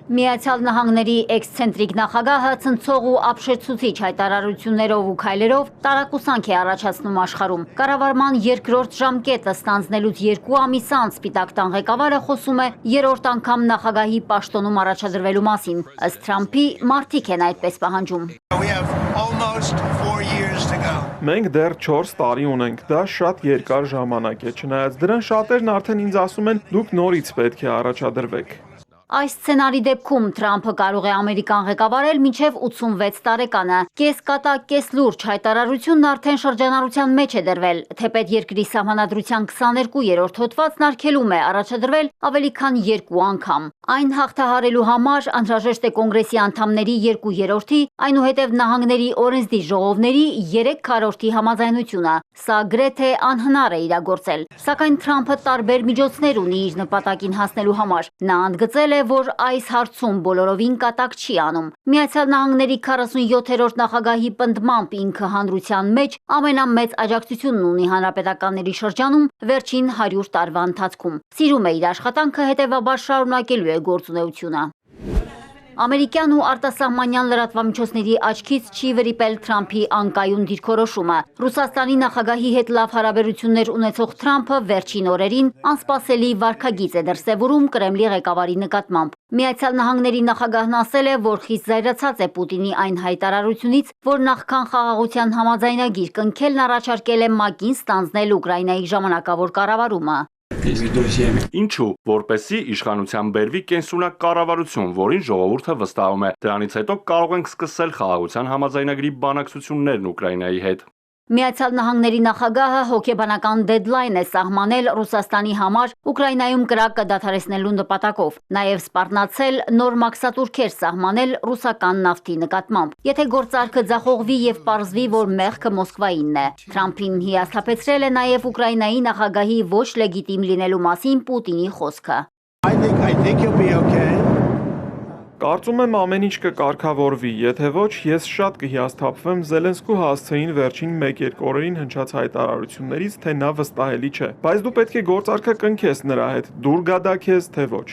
Միացյալ Նահանգների էքսցենտրիկ նախագահը ցնցող ու ապշեցուցիչ հայտարարություններով ու քայլերով տարակուսանք է առաջացնում աշխարհում։ Կառավարման երկրորդ ժամկետը ստանձնելուց 2 ամիս անց Սպիտակ տան ղեկավարը խոսում է երրորդ անգամ նախագահի պաշտոնում առաջադրվելու մասին։ Ըստ Թրամփի, մարդիկ են այդպես պահանջում։ Մենք դեռ 4 տարի ունենք, դա շատ երկար ժամանակ է, չնայած դրան շատերն արդեն ինձ ասում են, դուք նորից պետք է առաջադրվեք։ Այս սցենարի դեպքում Թրամփը կարող է Ամերիկան ղեկավարել մինչև 86 տարեկանը։ Կես կատակ, կես լուրջ հայտարարությունն արդեն շրջանառության մեջ է դրվել, թեպետ երկրի սահմանադրության 22-րդ հոդվածն արգելում է առաջադրվել ավելի քան 2 անգամ։ Այն հաղթահարելու համար անհրաժեշտ է կոնգրեսի անդամների 2/3-ի, այնուհետև նահանգների օրենսդիր ժողովների 3/4-ի համաձայնությունը։ Սա գրեթե անհնար է իրագործել։ Սակայն Թրամփը տարբեր միջոցներ ունի իր նպատակին հասնելու համար։ Նա ընդգծել է, որ այս հարցում բոլորովին կատակ չի անում։ Միացյալ Նահանգների 47-րդ նախագահի պնդմամբ ինքը հանրության մեջ ամենամեծ աջակցությունն ունի հանրապետականների շրջանում վերջին 100 տարվա ընթացքում։ Սիրում է իր աշխատանքը, հետևաբար շարունակելու է գործունեությունը։ Ամերիկյան ու արտասահմանյան լրատվամիջոցների աչքից չի վրիպել Թրամփի անկայուն դիրքորոշումը։ Ռուսաստանի նախագահի հետ լավ հարաբերություններ ունեցող Թրամփը վերջին օրերին անսպասելի վարքագիծ է դրսևորում Կրեմլի ղեկավարի նկատմամբ։ Միացյալ Նահանգների նախագահն ասել է, որ խիստ զայրացած է Պուտինի այն հայտարարությունից, որ նախքան խաղաղության համաձայնագիր կնքելն առաջարկել է ՄԱԿ-ին ստանձնել Ուկրաինայի ժամանակավոր կառավարումը։ Ինչու, որպեսզի իշխանության բերվի կենսունակ կառավարություն, որին ժողովուրդը վստահում է։ Դրանից հետո կարող ենք սկսել խաղաղության համաձայնագրի բանակցություններն Ուկրաինայի հետ։ Միացյալ Նահանգների նախագահը հոգեբանական դեդլայն է սահմանել Ռուսաստանի համար Ուկրաինայում կրակը դադարեցնելու նպատակով, նաև սպառնացել նոր մաքսատուրքեր սահմանել ռուսական նավթի նկատմամբ, եթե գործարքը ձախողվի եւ պարզվի, որ մեղքը Մոսկվայինն է։ Թրամփին հիասթափեցրել է նաև Ուկրաինայի նախագահի ոչ լեգիտիմ լինելու մասին Պուտինի խոսքը։ Կարծում եմ ամեն ինչ կկարգավորվի, եթե ոչ, ես շատ կհիասթափվեմ Զելենսկու հասցեին վերջին 1-2 օրերին հնչած հայտարարություններից, թե նա վստահելի չէ, բայց դու պետք է գործարքը կնքես նրա հետ, դուր գա դա քեզ, թե ոչ։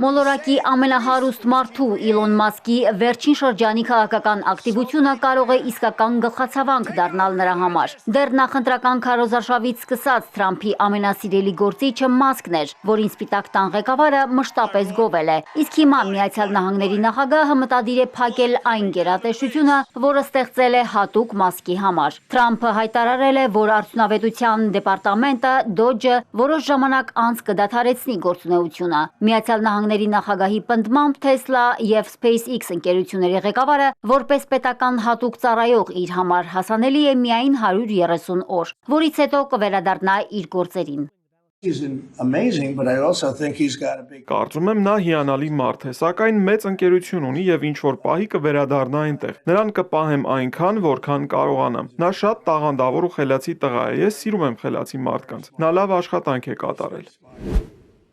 Մոլորակի ամենահարուստ մարդու Իլոն Մասկի վերջին շրջանի քաղաքական ակտիվությունը կարող է իսկական գլխացավանք դառնալ նրա համար։ Դեռ նախընտրական քարոզարշավից սկսած Թրամփի ամենասիրելի գործիչը Մասկն էր, որին Սպիտակ տան ղեկավարը մշտապես գովել է։ Իսկ հիմա Միացյալ Նահանգների նախագահը մտադիր է փակել այն գերատեսչությունը, որը ստեղծել է հատուկ Մասկի համար։ Թրամփը հայտարարել է, որ արդյունավետության դեպարտամենտը Դոջը որոշ ժամանակ անց կդադարեցնի գործունեությունը։ Միացյալ Նահանգների նախագահի պնդմամբ Tesla և SpaceX ընկերությունների ղեկավարը որպես պետական հատուկ ծառայող իր համար հասանելի է միայն 130 օր, որից հետո կվերադառնա իր գործերին։ Կարծում եմ նա հիանալի մարդ է, սակայն մեծ ընկերություն ունի եւ ինչ-որ պահի կվերադառնա այնտեղ։ Նրան կպահեմ այնքան, որքան կարողանամ։ Նա շատ տաղանդավոր ու խելացի տղա է, ես սիրում եմ խելացի մարդկանց։ Նա լավ աշխատանք է կատարել։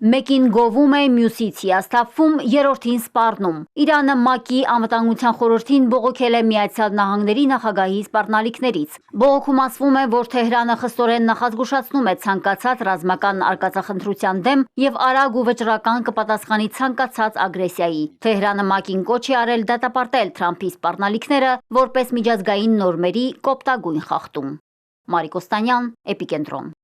Մեկին գովում է, մյուսից հիասթափվում, երրորդին սպառնում։ Իրանը ՄԱԿ-ի անվտանգության խորհրդին բողոքել է Միացյալ Նահանգների նախագահի սպառնալիքներից։ Բողոքում ասվում է, որ Թեհրանը խստորեն նախազգուշացնում է ցանկացած ռազմական արկածախնդրության դեմ եւ արագ ու վճռական կպատասխանի ցանկացած ագրեսիայի։ Թեհրանը ՄԱԿ-ին կոչ է արել դատապարտել Թրամփի սպառնալիքները որպես միջազգային նորմերի կոպտագույն խախտում։ Մարիկ Օստանյան, Էպիկենտրոն։